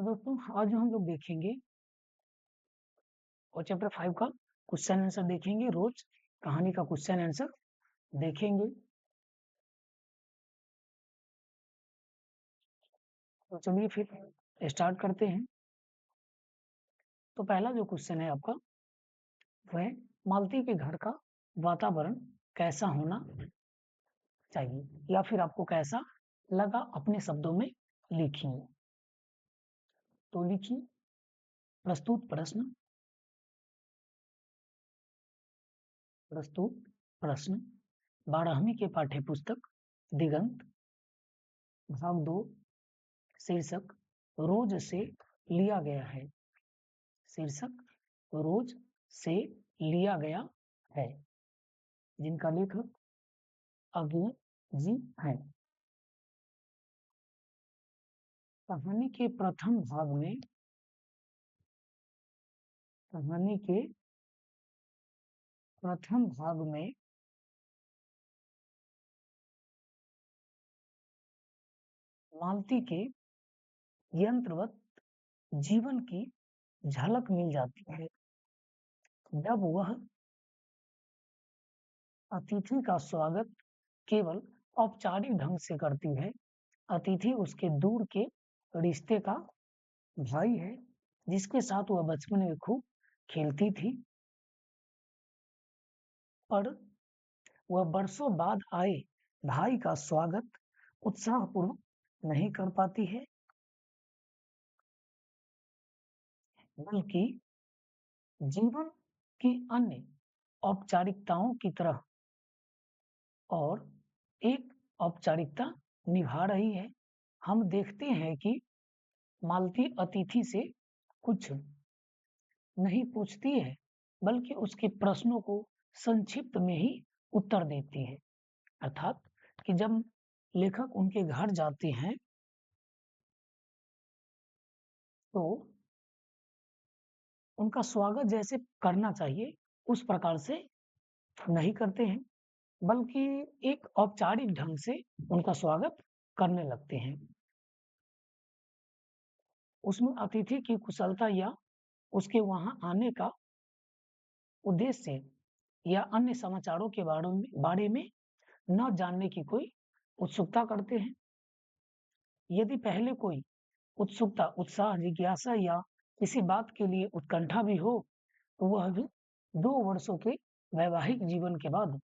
तो दोस्तों आज जो हम लोग देखेंगे और चैप्टर 5 का क्वेश्चन आंसर देखेंगे। रोज कहानी का क्वेश्चन आंसर देखेंगे। तो चलिए फिर स्टार्ट करते हैं। तो पहला जो क्वेश्चन है आपका वह मालती के घर का वातावरण कैसा होना चाहिए, या फिर आपको कैसा लगा अपने शब्दों में लिखिए। तो लिखिए प्रस्तुत प्रश्न 12वीं के पाठ्य पुस्तक दिगंत भाग 2 शीर्षक रोज से लिया गया है। शीर्षक रोज से लिया गया है, जिनका लेखक अज्ञे जी हैं। कहानी के प्रथम भाग में मालती के यंत्रवत जीवन की झलक मिल जाती है। जब वह अतिथि का स्वागत केवल औपचारिक ढंग से करती है। अतिथि उसके दूर के रिश्ते का भाई है, जिसके साथ वह बचपन में खूब खेलती थी, पर वह बरसों बाद आए भाई का स्वागत उत्साहपूर्वक नहीं कर पाती है, बल्कि जीवन की अन्य औपचारिकताओं की तरह और एक औपचारिकता निभा रही है। हम देखते हैं कि मालती अतिथि से कुछ नहीं पूछती है, बल्कि उसके प्रश्नों को संक्षिप्त में ही उत्तर देती है। अर्थात कि जब लेखक उनके घर जाते हैं तो उनका स्वागत जैसे करना चाहिए उस प्रकार से नहीं करते हैं, बल्कि एक औपचारिक ढंग से उनका स्वागत करने लगते हैं। उसमें अतिथि की कुशलता या उसके वहां आने का उद्देश्य या अन्य समाचारों के बारे में न जानने की कोई उत्सुकता करते हैं। यदि पहले कोई उत्सुकता, उत्साह, जिज्ञासा या किसी बात के लिए उत्कंठा भी हो, तो वह भी 2 वर्षों के वैवाहिक जीवन के बाद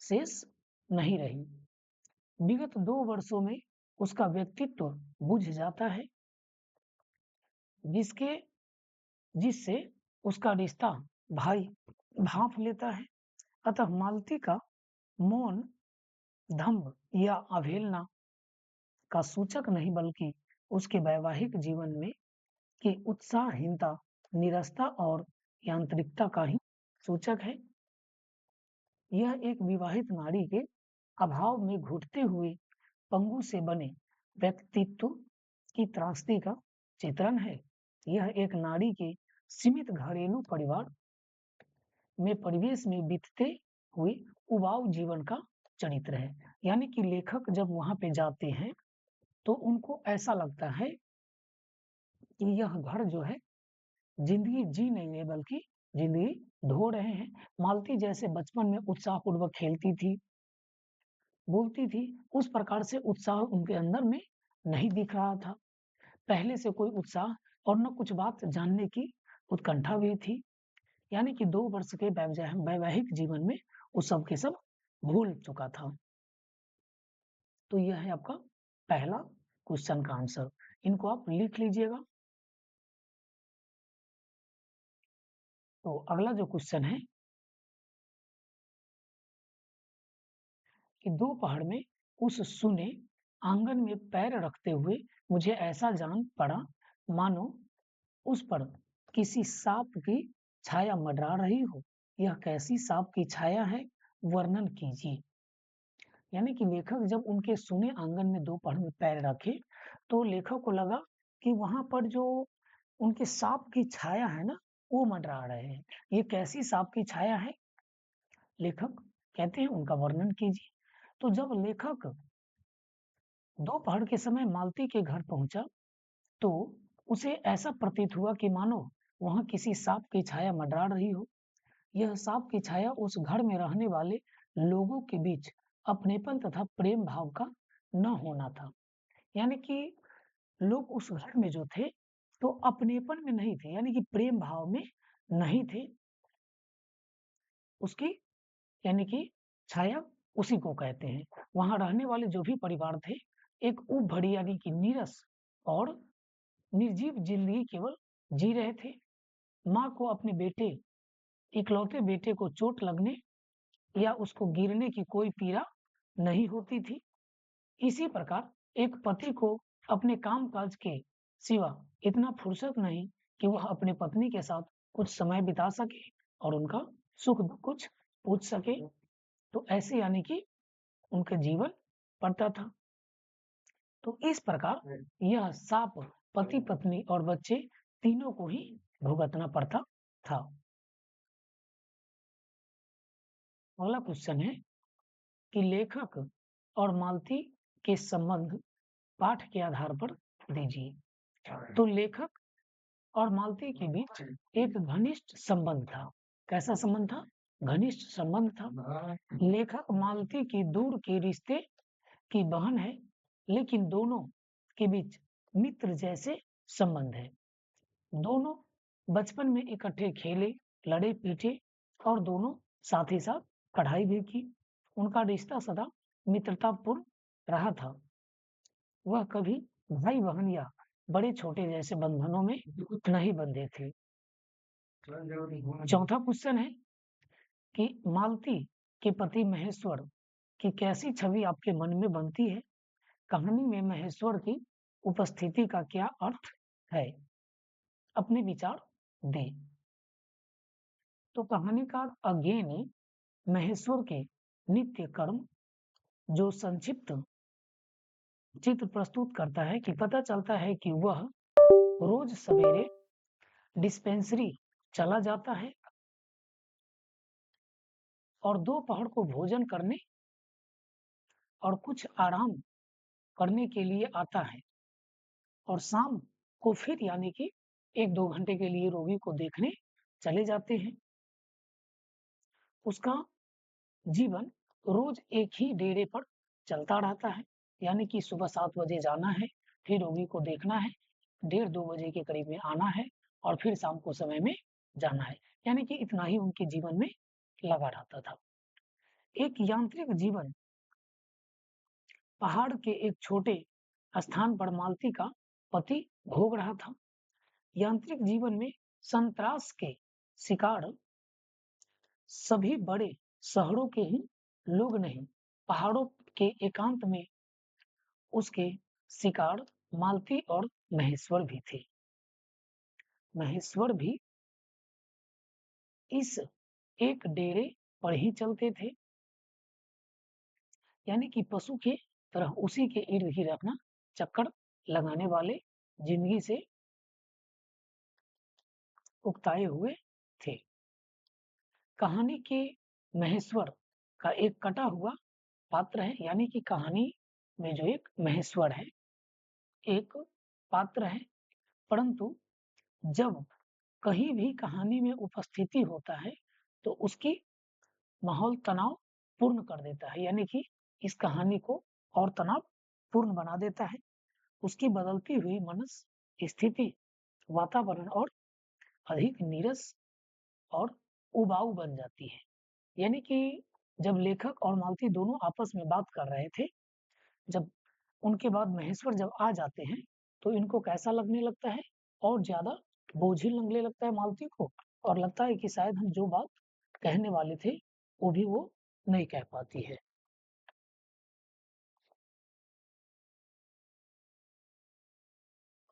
शेष नहीं रही। विगत 2 वर्षों में उसका व्यक्तित्व बुझ जाता है, जिससे उसका रिश्ता भाई भांप लेता है। अतः मालती का मौन दंभ या अवहेलना का सूचक नहीं, बल्कि उसके वैवाहिक जीवन में की उत्साहहीनता, निरस्ता और यांत्रिकता का ही सूचक है। यह एक विवाहित नारी के अभाव में घुटते हुए पंगु से बने व्यक्तित्व की त्रासदी का चित्रण है। यह एक नारी के सीमित घरेलू परिवार में परिवेश में बीतते हुए उबाऊ जीवन का चरित्र है। यानी कि लेखक जब वहां पे जाते हैं तो उनको ऐसा लगता है कि यह घर जो है जिंदगी जी नहीं है, बल्कि जिंदगी ढो रहे हैं। मालती जैसे बचपन में उत्साहपूर्वक खेलती थी, बोलती थी, उस प्रकार से उत्साह उनके अंदर में नहीं दिख रहा था। पहले से कोई उत्साह और न कुछ बात जानने की उत्कंठा भी थी। यानी कि 2 वर्ष के वैवाहिक जीवन में वो सब के सब भूल चुका था। तो यह है आपका पहला क्वेश्चन का आंसर। इनको आप लिख लीजिएगा। तो अगला जो क्वेश्चन है कि दोपहर में उस सुने आंगन में पैर रखते हुए मुझे ऐसा जान पड़ा मानो उस पर किसी सांप की छाया मंडरा रही हो। यह कैसी सांप की छाया है, वर्णन कीजिए। यानी कि लेखक जब उनके सुने आंगन में दोपहर में पैर रखे तो लेखक को लगा कि वहां पर जो उनके सांप की छाया है ना, वो मंडरा रहे हैं। ये कैसी सांप की छाया है, लेखक कहते हैं उनका वर्णन कीजिए। तो जब लेखक दोपहर के समय मालती के घर पहुंचा तो उसे ऐसा प्रतीत हुआ कि मानो वहां किसी सांप की छाया मंडरा रही हो। यह सांप की छाया उस घर में रहने वाले लोगों के बीच अपनेपन तथा प्रेम भाव का न होना था। यानी कि लोग उस घर में जो थे तो अपनेपन में नहीं थे, यानी कि प्रेम भाव में नहीं थे। उसकी यानी कि छाया उसी को कहते हैं। वहां रहने वाले जो भी परिवार थे एक ऊब भरी यानी कि नीरस और निर्जीव जिंदगी केवल जी रहे थे। माँ को अपने बेटे इकलौते बेटे को चोट लगने या उसको गिरने की कोई पीड़ा नहीं होती थी। इसी प्रकार एक पति को अपने काम-काज के सिवा इतना फुर्सत नहीं कि वह अपनी पत्नी के साथ कुछ समय बिता सके और उनका सुख-दुख कुछ पूछ सके। तो ऐसे यानी कि उनका जीवन पड़ता था। तो इस प्रकार यह शाप पति-पत्नी और बच्चे तीनों को ही भुगतना पड़ता था। अगला क्वेश्चन है कि लेखक और मालती के संबंध पाठ के आधार पर दीजिए। तो लेखक और मालती के बीच एक घनिष्ठ संबंध था। कैसा संबंध था? घनिष्ठ संबंध था। लेखक मालती की दूर के रिश्ते की बहन है, लेकिन दोनों के बीच मित्र जैसे संबंध है। दोनों बचपन में इकट्ठे खेले, लड़े पीटे और दोनों साथ ही साथ पढ़ाई भी की। उनका रिश्ता सदा मित्रतापूर्ण रहा था। वह कभी भाई बहन या बड़े छोटे जैसे बंधनों में नहीं बंधे थे। चौथा क्वेश्चन है कि मालती के पति महेश्वर की कैसी छवि आपके मन में बनती है? कहानी में महेश्वर की उपस्थिति का क्या अर्थ है? अपने विचार दें। तो कहानीकार अज्ञेय महेश्वर के नित्य कर्म जो संक्षिप्त चित्र प्रस्तुत करता है कि पता चलता है कि वह रोज सवेरे डिस्पेंसरी चला जाता है और दोपहर को भोजन करने और कुछ आराम करने के लिए आता है और शाम को फिर यानी कि 1-2 घंटे के लिए रोगी को देखने चले जाते हैं। उसका जीवन रोज एक ही डेरे पर चलता रहता है, यानी कि सुबह 7 बजे जाना है, फिर रोगी को देखना है, 1:30-2 बजे के करीब में आना है और फिर शाम को समय में जाना है। यानी कि इतना ही उनके जीवन में लगा रहता था। एक यांत्रिक जीवन पहाड़ के एक छोटे स्थान पर मालती का पति भोग रहा था। यांत्रिक जीवन में संतरास के शिकार सभी बड़े शहरों के ही लोग नहीं, पहाड़ों के एकांत में उसके शिकार मालती और महेश्वर भी थे। महेश्वर भी इस एक डेरे पर ही चलते थे, यानी कि पशु के तरह उसी के इर्द गिर्द अपना चक्कर लगाने वाले जिंदगी से उकताए हुए थे। कहानी के महेश्वर का एक कटा हुआ पात्र है, यानी कि कहानी में जो एक महेश्वर है, एक पात्र है, परंतु जब कहीं भी कहानी में उपस्थिति होता है तो उसकी माहौल तनाव पूर्ण कर देता है, यानी कि इस कहानी को और तनाव पूर्ण बना देता है। उसकी बदलती हुई मनस स्थिति वातावरण और अधिक नीरस और उबाऊ बन जाती है। यानी कि जब लेखक और मालती दोनों आपस में बात कर रहे थे, जब उनके बाद महेश्वर जब आ जाते हैं तो इनको कैसा लगने लगता है? और ज़्यादा बोझिल लगने लगता है मालती को और लगता है कि शायद हम जो बात कहने वाले थे, वो भी वो नहीं कह पाती है।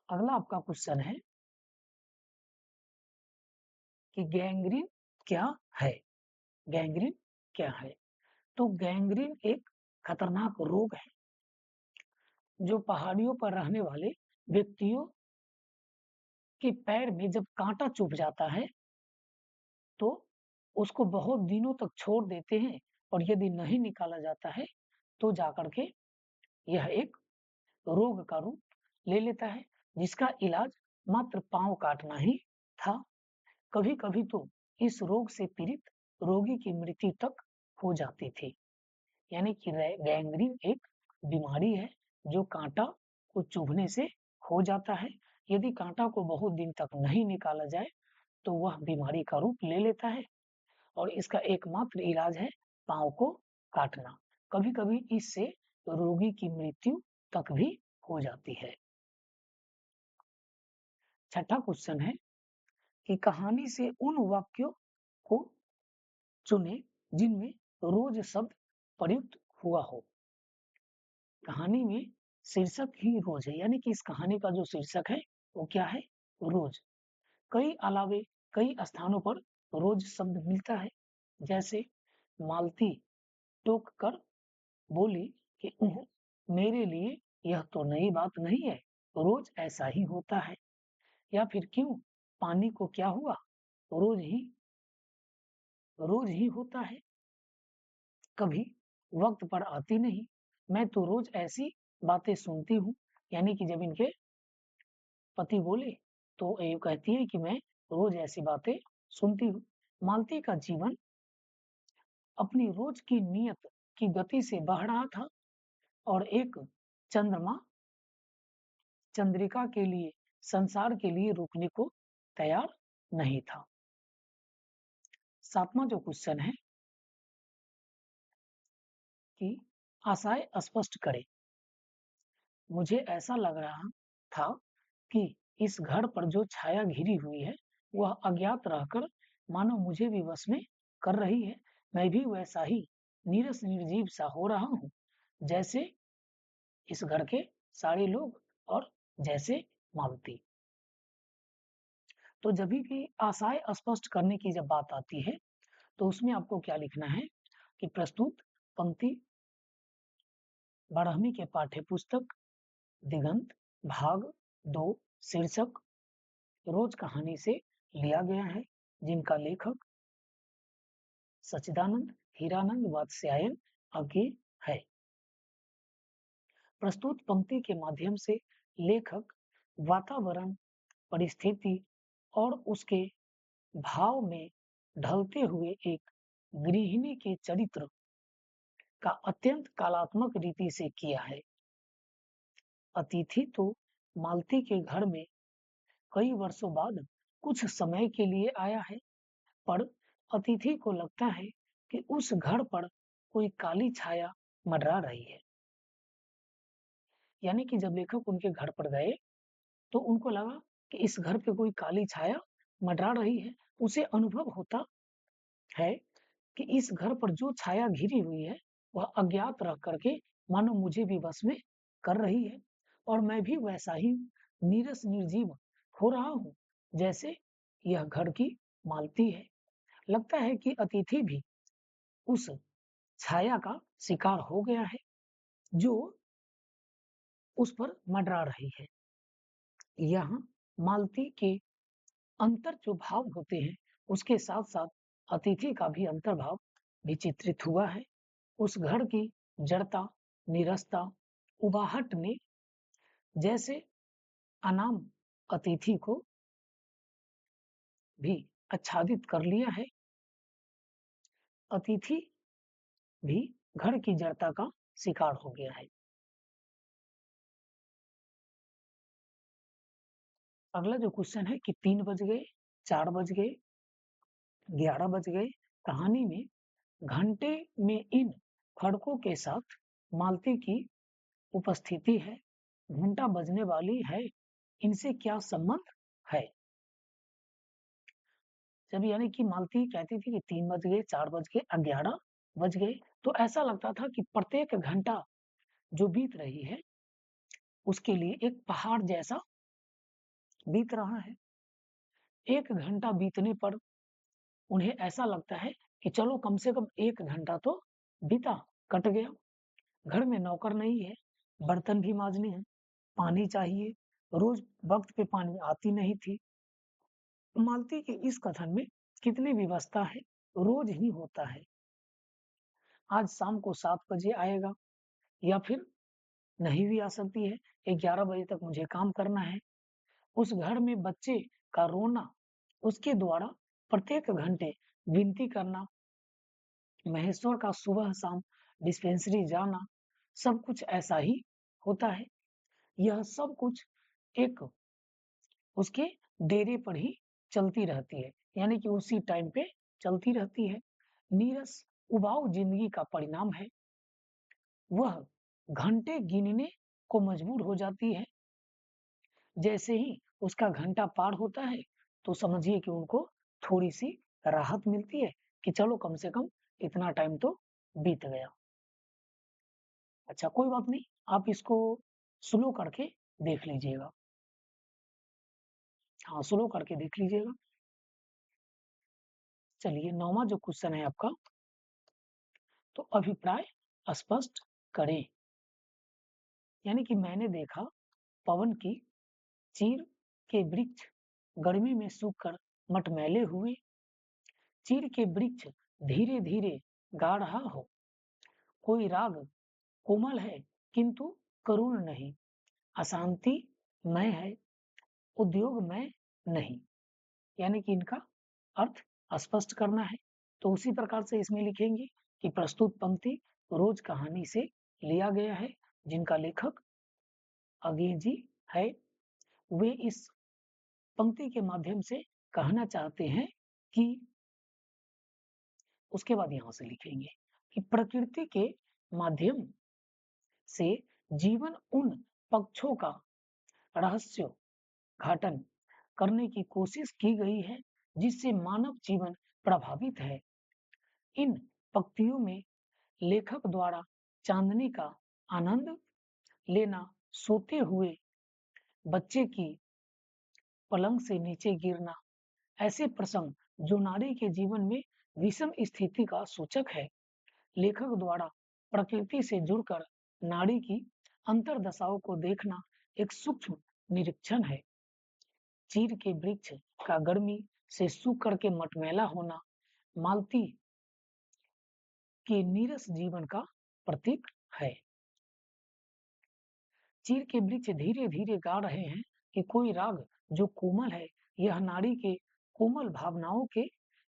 अगला आपका क्वेश्चन है कि गैंग्रीन क्या है? गैंग्रीन क्या है? तो गैंग्रीन एक खतरनाक रोग है, जो पहाड़ियों पर रहने वाले व्यक्तियों के पैर में जब काँटा चुभ जाता है, तो उसको बहुत दिनों तक छोड़ देते हैं और यदि नहीं निकाला जाता है, तो जाकर के यह एक रोग का रूप ले लेता है, जिसका इलाज मात्र पांव काटना ही था। कभी कभी तो इस रोग से पीड़ित रोगी की मृत्यु तक हो जाती थी। यानी कि गैंग्रीन एक बीमारी है जो कांटा को चुभने से हो जाता है। यदि कांटा को बहुत दिन तक नहीं निकाला जाए तो वह बीमारी का रूप ले लेता है और इसका एकमात्र इलाज है पांव को काटना। कभी कभी इससे रोगी की मृत्यु तक भी हो जाती है। छठा क्वेश्चन है कि कहानी से उन वाक्यों को चुने जिनमें रोज शब्द प्रयुक्त हुआ हो। कहानी में शीर्षक ही रोज है, यानी कि इस कहानी का जो शीर्षक है वो क्या है? रोज। कई अलावे कई स्थानों पर रोज शब्द मिलता है। जैसे मालती टोक कर बोली कि मेरे लिए यह तो नई बात नहीं है, रोज ऐसा ही होता है। या फिर क्यों, पानी को क्या हुआ, रोज ही होता है, कभी वक्त पर आती नहीं, मैं तो रोज ऐसी बातें सुनती हूँ। यानी कि जब इनके पति बोले तो ये कहती है कि मैं रोज ऐसी बातें सुनती हूँ। मालती का जीवन अपनी रोज की नियत की गति से बह रहा था और एक चंद्रमा चंद्रिका के लिए, संसार के लिए रुकने को तैयार नहीं था। सातवां जो क्वेश्चन है कि आशाएं स्पष्ट करें। मुझे ऐसा लग रहा था कि इस घर पर जो छाया घिरी हुई है वह अज्ञात रहकर मानो मुझे भी वश में कर रही है। मैं भी वैसा ही नीरस निर्जीव सा हो रहा हूँ जैसे इस घर के सारे लोग और जैसे मालती। तो जब भी आशाएं स्पष्ट करने की जब बात आती है तो उसमें आपको क्या लिखना है कि प्रस्तुत पंक्ति 12वीं के पाठ्य पुस्तक दिगंत भाग 2 शीर्षक रोज कहानी से लिया गया है, जिनका लेखक सच्चिदानंद हीरानंद वात्स्यायन अज्ञे है। प्रस्तुत पंक्ति के माध्यम से लेखक वातावरण, परिस्थिति और उसके भाव में ढलते हुए एक गृहिणी के चरित्र का अत्यंत कलात्मक रीति से किया है। अतिथि तो मालती के घर में कई वर्षों बाद कुछ समय के लिए आया है, पर अतिथि को लगता है कि उस घर पर कोई काली छाया मंडरा रही है। यानी कि जब लेखक उनके घर पर गए तो उनको लगा कि इस घर पे कोई काली छाया मंडरा रही है। उसे अनुभव होता है कि इस घर पर जो छाया घिरी हुई है वह अज्ञात रह करके मानो मुझे भी वश में कर रही है और मैं भी वैसा ही नीरस निर्जीव हो रहा हूँ जैसे यह घर की मालती है। लगता है कि अतिथि भी उस छाया का शिकार हो गया है जो उस पर मंडरा रही है। यहाँ मालती के अंतर जो भाव होते हैं उसके साथ साथ अतिथि का भी अंतर्भाव भी चित्रित हुआ है। उस घर की जड़ता, निरस्ता, उबाहट ने जैसे अनाम अतिथि को भी आच्छादित कर लिया है। अतिथि भी घर की जड़ता का शिकार हो गया है। अगला जो क्वेश्चन है कि 3 बज गए, 4 बज गए, 11 बज गए। कहानी में घंटे में इन खड़कों के साथ मालती की उपस्थिति है। घंटा बजने वाली है, इनसे क्या संबंध है? जब यानी कि मालती कहती थी कि 3 बज गए, 4 बज गए, 11 बज गए, तो ऐसा लगता था कि प्रत्येक घंटा जो बीत रही है उसके लिए एक पहाड़ जैसा बीत रहा है। एक घंटा बीतने पर उन्हें ऐसा लगता है कि चलो कम से कम 1 घंटा तो बीता, कट गया। घर में नौकर नहीं है, बर्तन भी मांजने हैं, पानी चाहिए, रोज वक्त पे पानी आती नहीं थी। मालती के इस कथन में कितनी व्यवस्था है, रोज ही होता है। आज शाम को 7 बजे आएगा या फिर नहीं भी आ सकती है, 11 बजे तक मुझे काम करना है। उस घर में बच्चे का रोना, उसके द्वारा प्रत्येक घंटे विनती करना, महेश्वर का सुबह शाम डिस्पेंसरी जाना, सब कुछ ऐसा ही होता है। यह सब कुछ एक उसके डेरे पर ही चलती रहती है, यानी कि उसी टाइम पे चलती रहती है। नीरस उबाऊ जिंदगी का परिणाम है। वह घंटे गिनने को मजबूर हो जाती है। जैसे ही उसका घंटा पार होता है तो समझिए कि उनको थोड़ी सी राहत मिलती है कि चलो कम से कम इतना टाइम तो बीत गया। अच्छा, कोई बात नहीं, आप इसको स्लो करके देख लीजिएगा। हाँ, स्लो करके देख लीजिएगा। चलिए, 9वां जो क्वेश्चन है आपका, तो अभिप्राय स्पष्ट करें। यानी कि मैंने देखा पवन की चीड़ के वृक्ष गर्मी में सूखकर मटमैले हुए। चीड़ के वृक्ष धीरे धीरे गा रहा हो। कोई राग कोमल है किंतु करुण नहीं, अशांति मय है, उद्योग मय नहीं। यानी कि इनका अर्थ स्पष्ट करना है। तो उसी प्रकार से इसमें लिखेंगे कि प्रस्तुत पंक्ति रोज कहानी से लिया गया है, जिनका लेखक अंग्रेजी है। वे इस पंक्ति के माध्यम से कहना चाहते हैं कि, उसके बाद यहां से लिखेंगे कि प्रकृति के माध्यम से जीवन उन पक्षों का रहस्य घाटन करने की कोशिश की गई है जिससे मानव जीवन प्रभावित है। इन पंक्तियों में लेखक द्वारा चांदनी का आनंद लेना, सोते हुए बच्चे की पलंग से नीचे गिरना, ऐसे प्रसंग जो नारी के जीवन में विषम स्थिति का सूचक है। लेखक द्वारा प्रकृति से जुड़कर नारी की अंतरदशाओं को देखना एक सूक्ष्म निरीक्षण है। चीड़ के वृक्ष का गर्मी से सूख करके मटमैला होना मालती के नीरस जीवन का प्रतीक है। चीड़ के वृक्ष धीरे धीरे गा रहे हैं कि कोई राग जो कोमल है, यह नारी के कोमल भावनाओं के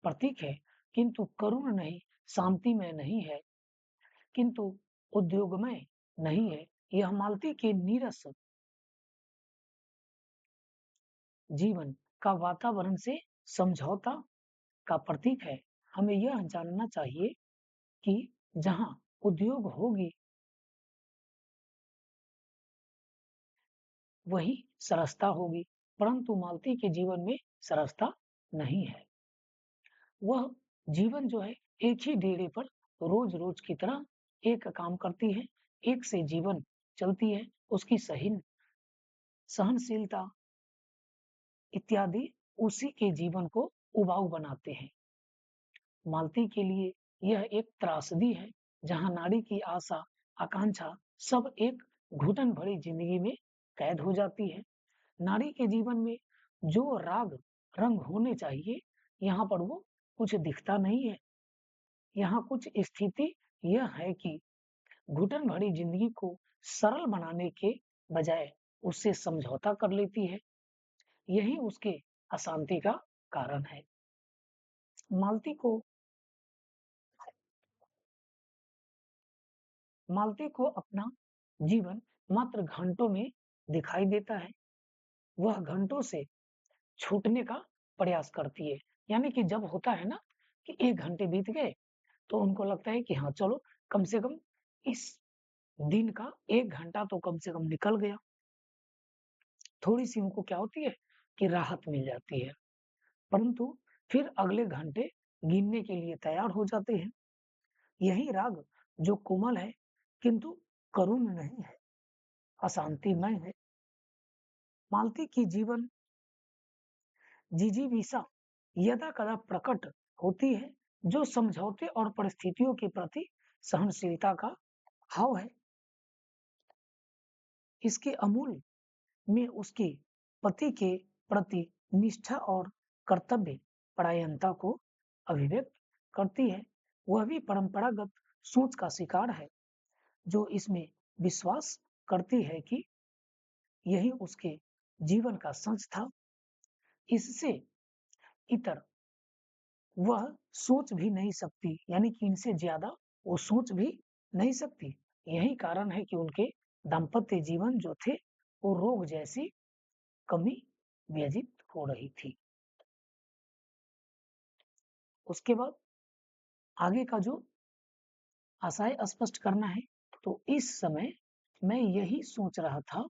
प्रतीक है, किंतु करुण नहीं, शांतिमय नहीं है, किंतु उद्योगमय नहीं है। यह मालती के नीरस जीवन का वातावरण से समझौता का प्रतीक है। हमें यह जानना चाहिए कि जहां उद्योग होगी वही सरसता होगी, परंतु मालती के जीवन में सरसता नहीं है। वह जीवन जो है एक ही डेरे पर रोज रोज की तरह एक काम करती है, एक से जीवन चलती है। उसकी सहनशीलता इत्यादि उसी के जीवन को उबाऊ बनाते हैं। मालती के लिए यह एक त्रासदी है, जहां नारी की आशा आकांक्षा सब एक घुटन भरी जिंदगी में कैद हो जाती है। नारी के जीवन में जो राग रंग होने चाहिए, यहाँ पर वो कुछ दिखता नहीं है। यहाँ कुछ स्थिति यह है कि घुटन भरी जिंदगी को सरल बनाने के बजाय उससे समझौता कर लेती है। यही उसके अशांति का कारण है। मालती को मालती को अपना जीवन मात्र घंटों में दिखाई देता है। वह घंटों से छूटने का प्रयास करती है। यानी कि जब होता है ना कि 1 घंटे बीत गए, तो उनको लगता है कि हाँ चलो, कम से कम इस दिन का 1 घंटा तो कम से कम निकल गया। थोड़ी-सी उनको क्या होती है कि राहत मिल जाती है। परंतु फिर अगले घंटे गिनने के लिए तैयार हो जाते हैं। यही राग जो कोमल है किंतु करुण नहीं है, अशांतिमय है। मालती की जीवन जिजीविषा यदा-कदा प्रकट होती है, जो समझौते और परिस्थितियों के प्रति सहनशीलता का भाव है। इसके अमूल में उसके पति के प्रति निष्ठा और कर्तव्य परायणता को अभिव्यक्त करती है। वह भी परंपरागत सोच का शिकार है, जो इसमें विश्वास करती है कि यही उसके जीवन का सच था। इससे इतर वह सोच भी नहीं सकती, यानी कि इनसे ज्यादा वो सोच भी नहीं सकती। यही कारण है कि उनके दाम्पत्य जीवन जो थे वो रोग जैसी कमी व्यतीत हो रही थी। उसके बाद आगे का जो आशय स्पष्ट करना है, तो इस समय मैं यही सोच रहा था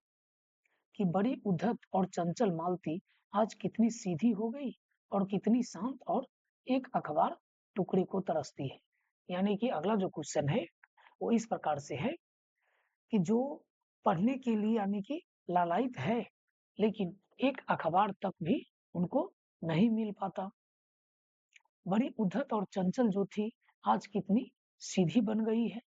कि बड़ी उद्धत और चंचल मालती आज कितनी सीधी हो गई और कितनी शांत और एक अखबार टुकड़े को तरसती है। यानी कि अगला जो क्वेश्चन है वो इस प्रकार से है कि जो पढ़ने के लिए यानी कि लालायित है, लेकिन एक अखबार तक भी उनको नहीं मिल पाता। बड़ी उद्धत और चंचल जो थी आज कितनी सीधी बन गई है।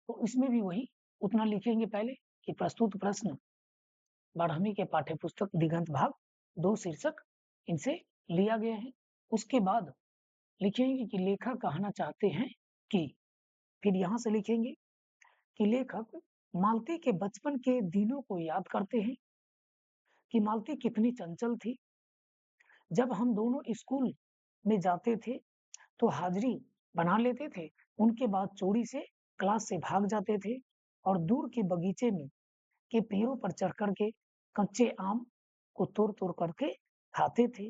तो इसमें भी वही उतना लिखेंगे पहले कि प्रस्तुत प्रश्न 12वीं के पाठ्य पुस्तक दिगंत भाग 2 शीर्षक इनसे लिया गया है। उसके बाद लिखेंगे कि लेखक कहना चाहते हैं कि, फिर यहाँ से लिखेंगे कि लेखक मालती के बचपन के दिनों को याद करते हैं कि मालती कितनी चंचल थी। जब हम दोनों स्कूल में जाते थे तो हाजिरी बना लेते थे, उनके बाद चोरी से क्लास से भाग जाते थे और दूर के बगीचे में के पेड़ों पर चढ़ कर के कच्चे आम को तोड़ तोड़ करके खाते थे।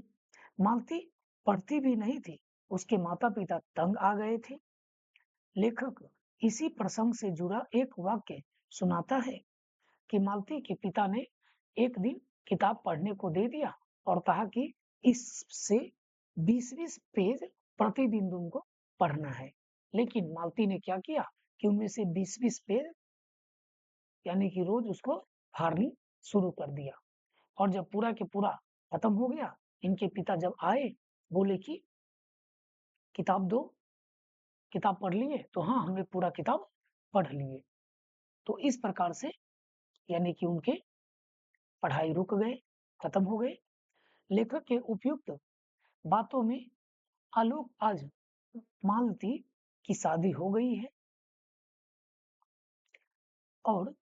मालती पढ़ती भी नहीं थी, उसके माता पिता तंग आ गए थे। लेखक इसी प्रसंग से जुड़ा एक वाक्य सुनाता है कि मालती के पिता ने एक दिन किताब पढ़ने को दे दिया और कहा कि इससे 20-20 पेज प्रतिदिन तुमको पढ़ना है। लेकिन मालती ने क्या किया कि उनमें से 20-20 पेज यानी कि रोज उसको फाड़नी शुरू कर दिया। और जब पूरा के पूरा खत्म हो गया, इनके पिता जब आए, बोले कि किताब दो, किताब पढ़ लिए? तो हाँ, हमने पूरा किताब पढ़ लिए। तो इस प्रकार से यानी कि उनके पढ़ाई रुक गए, खत्म हो गए। लेखक के उपयुक्त बातों में आलोक आज मालती की शादी हो गई है और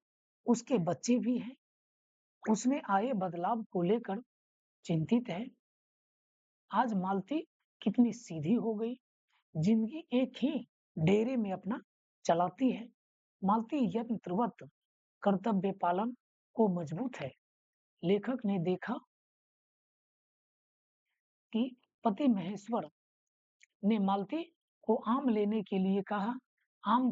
उसके बच्चे भी हैं। उसमें आए बदलाव को लेकर चिंतित है। आज मालती कितनी सीधी हो गई, जिंदगी एक ही डेरे में अपना चलाती है। मालती यंत्रवत कर्तव्य पालन को मजबूत है। लेखक ने देखा कि पति महेश्वर ने मालती को आम लेने के लिए कहा। आम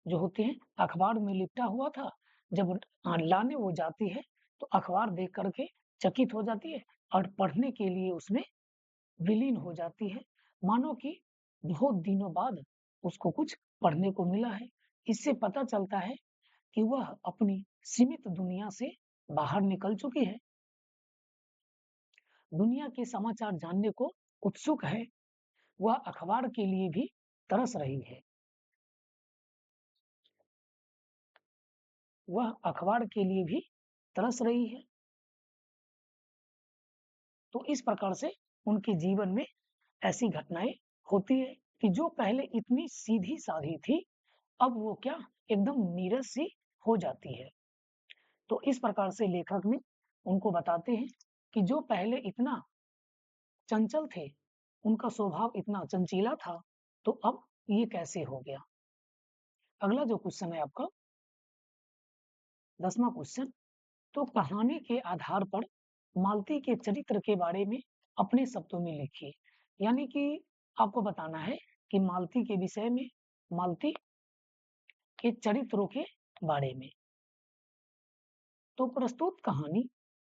जो होते हैं अखबार में लिपटा हुआ था। जब लाने वो जाती है तो अखबार देख करके चकित हो जाती है और पढ़ने के लिए उसमें विलीन हो जाती है, मानो कि बहुत दिनों बाद उसको कुछ पढ़ने को मिला है। इससे पता चलता है कि वह अपनी सीमित दुनिया से बाहर निकल चुकी है, दुनिया के समाचार जानने को उत्सुक है। वह अखबार के लिए भी तरस रही है। वह अखबार के लिए भी तरस रही है। तो इस प्रकार से उनके जीवन में ऐसी घटनाएं होती है कि जो पहले इतनी सीधी साधी थी, अब वो क्या एकदम नीरस सी हो जाती है। तो इस प्रकार से लेखक ने उनको बताते हैं कि जो पहले इतना चंचल थे, उनका स्वभाव इतना चंचीला था, तो अब ये कैसे हो गया। अगला जो क्वेश्चन है आपका 10वां क्वेश्चन, तो कहानी के आधार पर मालती के चरित्र के बारे में अपने शब्दों में लिखिए। यानी कि आपको बताना है कि मालती के विषय में, मालती के चरित्रों के बारे में। तो प्रस्तुत कहानी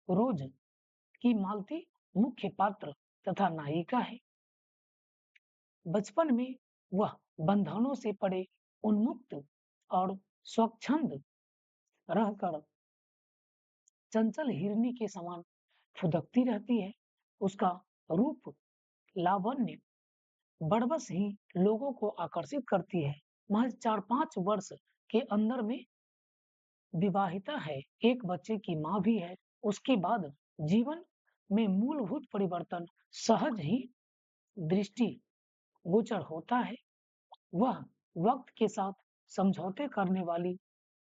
रोज की मालती मुख्य पात्र तथा नायिका है। बचपन में वह बंधनों से पड़े उन्मुक्त और स्वच्छंद रहकर चंचल हिरनी के समान फुदकती रहती है। उसका रूप लावण्य बड़बस ही लोगों को आकर्षित करती है। महज 4-5 वर्ष के अंदर में विवाहिता है, एक बच्चे की माँ भी है। उसके बाद जीवन में मूलभूत परिवर्तन सहज ही दृष्टि गोचर होता है। वह वक्त के साथ समझौते करने वाली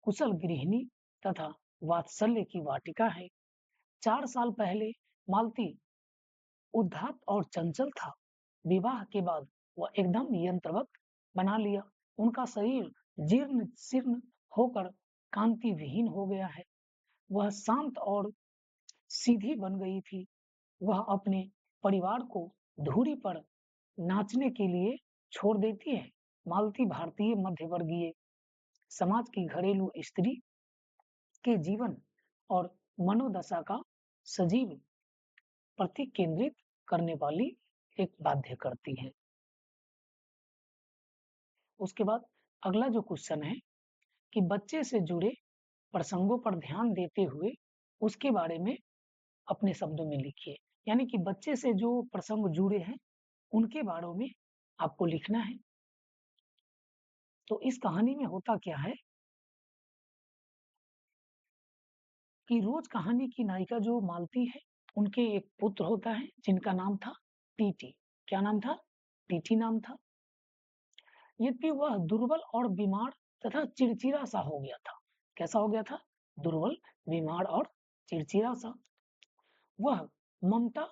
कुशल गृहिणी तथा वात्सल्य की वाटिका है। 4 साल पहले मालती उद्धात और चंचल था। विवाह के बाद वह एकदम यंत्रवत बना लिया। उनका शरीर जीर्ण शीर्ण होकर कांति विहीन हो गया है। वह शांत और सीधी बन गई थी। वह अपने परिवार को धूरी पर नाचने के लिए छोड़ देती है। मालती भारतीय मध्यवर्गीय समाज की घरेलू स्त्री के जीवन और मनोदशा का सजीव प्रति केंद्रित करने वाली एक बाध्य करती है। उसके बाद अगला जो क्वेश्चन है कि बच्चे से जुड़े प्रसंगों पर ध्यान देते हुए उसके बारे में अपने शब्दों में लिखिए। यानी कि बच्चे से जो प्रसंग जुड़े हैं उनके बारे में आपको लिखना है। तो इस कहानी में होता क्या है कि रोज कहानी की नायिका जो मालती है उनके एक पुत्र होता है जिनका नाम था टीटी। क्या नाम था? टीटी नाम था। यद्यपि वह दुर्बल और बीमार तथा चिड़चिड़ा सा हो गया था। कैसा हो गया था? दुर्बल, बीमार और चिड़चिड़ा सा। वह ममता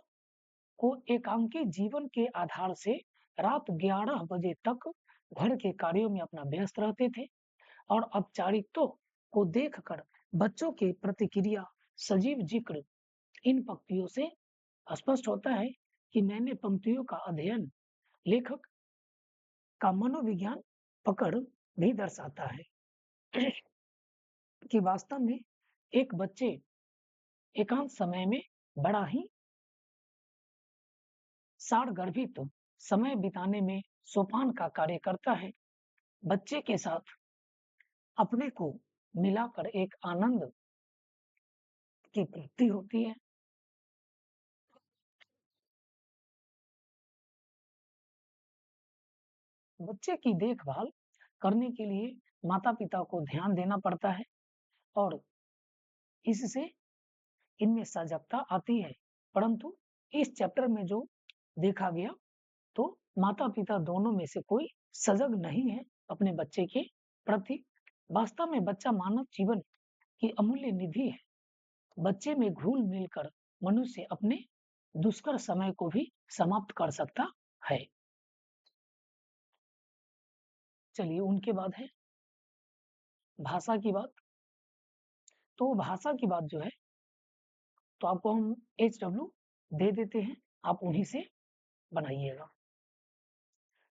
को एकांकी जीवन के आधार से रात 11 बजे तक घर के कार्यों में अपना व्यस्त रहते थे और औपचारिकताओं को देखकर बच्चों की प्रतिक्रिया सजीव जिक्र इन पंक्तियों से स्पष्ट होता है कि मैंने पंक्तियों का अध्ययन लेखक का मनोविज्ञान पकड़ भी दर्शाता है कि वास्तव में एक बच्चे एकांत समय में बड़ा ही सारगर्भित समय बिताने में सोपान का कार्य करता है। बच्चे के साथ अपने को मिलाकर एक आनंद की प्राप्ति होती है। बच्चे की देखभाल करने के लिए माता पिता को ध्यान देना पड़ता है और इससे इनमें सजगता आती है। परंतु इस चैप्टर में जो देखा गया तो माता पिता दोनों में से कोई सजग नहीं है अपने बच्चे के प्रति। वास्तव में बच्चा मानव जीवन की अमूल्य निधि है। बच्चे में घुल मिलकर मनुष्य अपने दुष्कर समय को भी समाप्त कर सकता है। चलिए उनके बाद है भाषा की बात। तो भाषा की बात जो है तो आपको हम HW दे देते हैं, आप उन्हीं से बनाइएगा।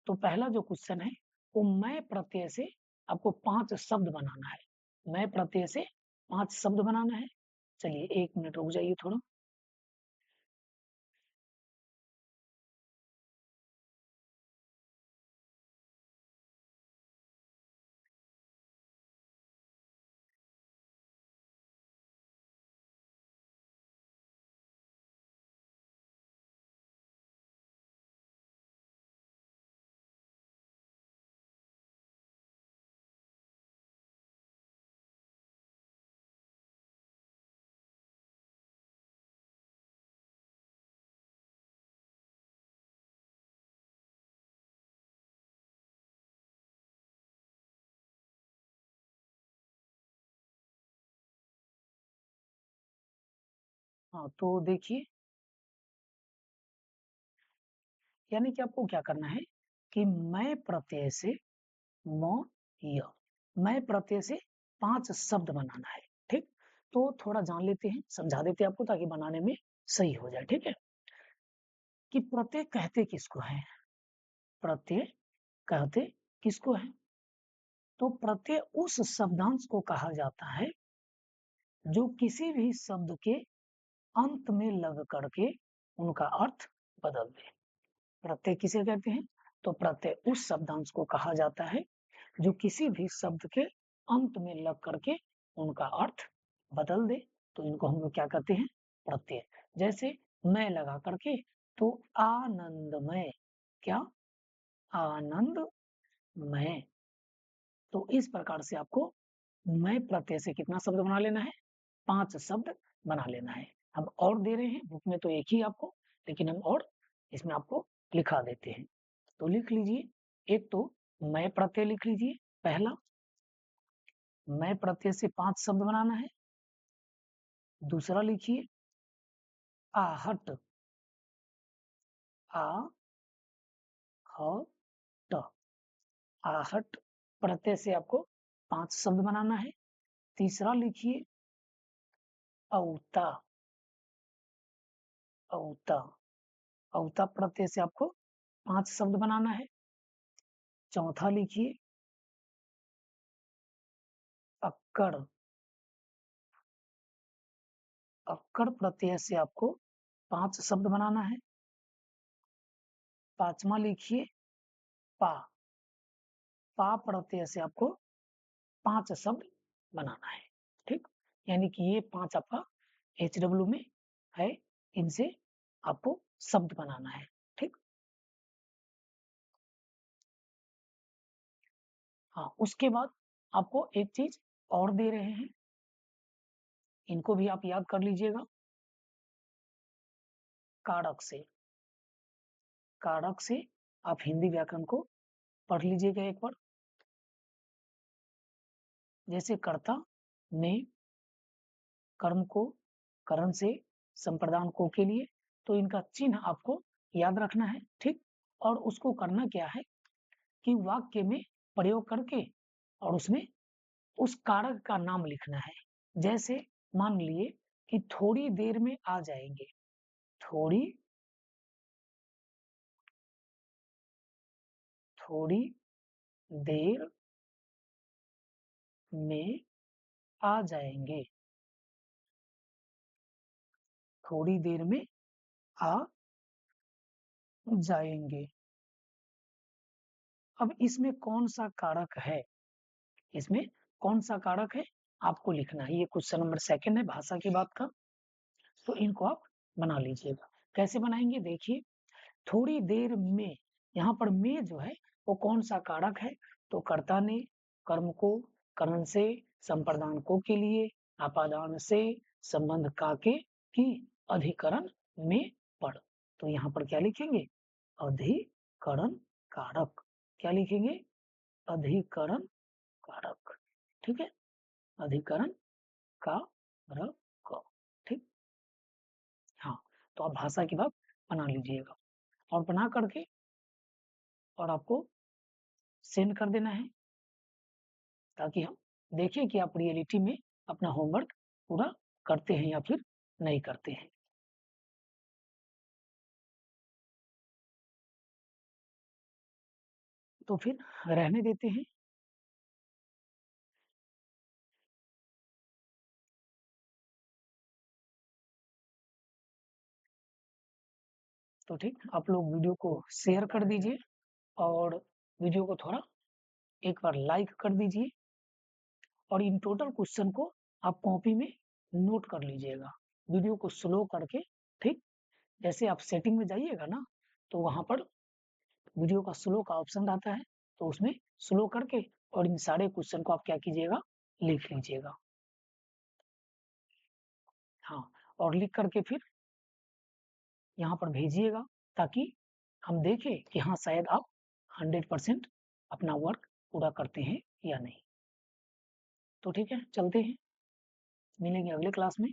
तो पहला जो क्वेश्चन है वो मैं प्रत्यय से आपको 5 शब्द बनाना है। मैं प्रत्यय से 5 शब्द बनाना है। चलिए 1 मिनट रुक जाइए थोड़ा। हाँ तो देखिए, यानी कि आपको क्या करना है कि मैं प्रत्यय से म य मैं प्रत्यय से 5 शब्द बनाना है। ठीक, तो थोड़ा जान लेते हैं, समझा देते हैं आपको ताकि बनाने में सही हो जाए। ठीक है, कि प्रत्यय कहते किसको है? प्रत्यय कहते किसको है? तो प्रत्यय उस शब्दांश को कहा जाता है जो किसी भी शब्द के अंत में लग करके उनका अर्थ बदल दे। प्रत्यय किसे कहते हैं? तो प्रत्यय उस शब्दांश को कहा जाता है जो किसी भी शब्द के अंत में लग करके उनका अर्थ बदल दे। तो इनको हम लोग क्या कहते हैं? प्रत्यय। जैसे मैं लगा करके तो आनंदमय। क्या? आनंदमय। तो इस प्रकार से आपको मैं प्रत्यय से कितना शब्द बना लेना है? 5 शब्द बना लेना है। हम और दे रहे हैं, बुक में तो एक ही आपको, लेकिन हम और इसमें आपको लिखा देते हैं। तो लिख लीजिए। एक तो मैं प्रत्यय लिख लीजिए। पहला, मैं प्रत्यय से 5 शब्द बनाना है। दूसरा लिखिए आहट, आ ह ट, आहट प्रत्यय से आपको 5 शब्द बनाना है। तीसरा लिखिए औता, औता, औता प्रत्यय से आपको 5 शब्द बनाना है। चौथा लिखिए अक्कड़, अक्कड़ प्रत्यय से आपको 5 शब्द बनाना है। पांचवा लिखिए पा, पा प्रत्यय से आपको 5 शब्द बनाना है। ठीक, यानी कि ये 5 आपका HW में है, इनसे आपको शब्द बनाना है। ठीक, हाँ, उसके बाद आपको एक चीज और दे रहे हैं, इनको भी आप याद कर लीजिएगा। कारक से, कारक से आप हिंदी व्याकरण को पढ़ लीजिएगा एक बार। जैसे कर्ता ने कर्म को करण से संप्रदान को के लिए, तो इनका चिन्ह आपको याद रखना है। ठीक, और उसको करना क्या है कि वाक्य में प्रयोग करके और उसमें उस कारक का नाम लिखना है। जैसे मान लिए कि थोड़ी देर में आ जाएंगे, थोड़ी थोड़ी देर में आ जाएंगे, थोड़ी देर में आ जाएंगे। अब इसमें कौन सा कारक है, इसमें कौन सा कारक है आपको लिखना है। ये क्वेश्चन नंबर 2 है भाषा की बात का, तो इनको आप बना लीजिएगा। कैसे बनाएंगे देखिए, थोड़ी देर में, यहाँ पर में जो है वो कौन सा कारक है, तो कर्ता ने कर्म को करण से संप्रदान को के लिए आपादान से संबंध का के की अधिकरण में पढ़। तो यहाँ पर क्या लिखेंगे, अधिकरण कारक। क्या लिखेंगे, अधिकरण कारक। ठीक है, अधिकरण कारक। ठीक, हाँ, तो आप भाषा की बात बना लीजिएगा और बना करके और आपको सेंड कर देना है, ताकि हम देखें कि आप रियलिटी में अपना होमवर्क पूरा करते हैं या फिर नहीं करते हैं। तो फिर रहने देते हैं। तो ठीक, आप लोग वीडियो को शेयर कर दीजिए और वीडियो को थोड़ा एक बार लाइक कर दीजिए और इन टोटल क्वेश्चन को आप कॉपी में नोट कर लीजिएगा, वीडियो को स्लो करके। ठीक, जैसे आप सेटिंग में जाइएगा ना, तो वहां पर वीडियो का स्लो का ऑप्शन आता है, तो उसमें स्लो करके और इन सारे क्वेश्चन को आप क्या कीजिएगा, लिख लीजिएगा। हाँ, और लिख करके फिर यहाँ पर भेजिएगा, ताकि हम देखें कि हाँ शायद आप 100% अपना वर्क पूरा करते हैं या नहीं। तो ठीक है, चलते हैं, मिलेंगे अगले क्लास में।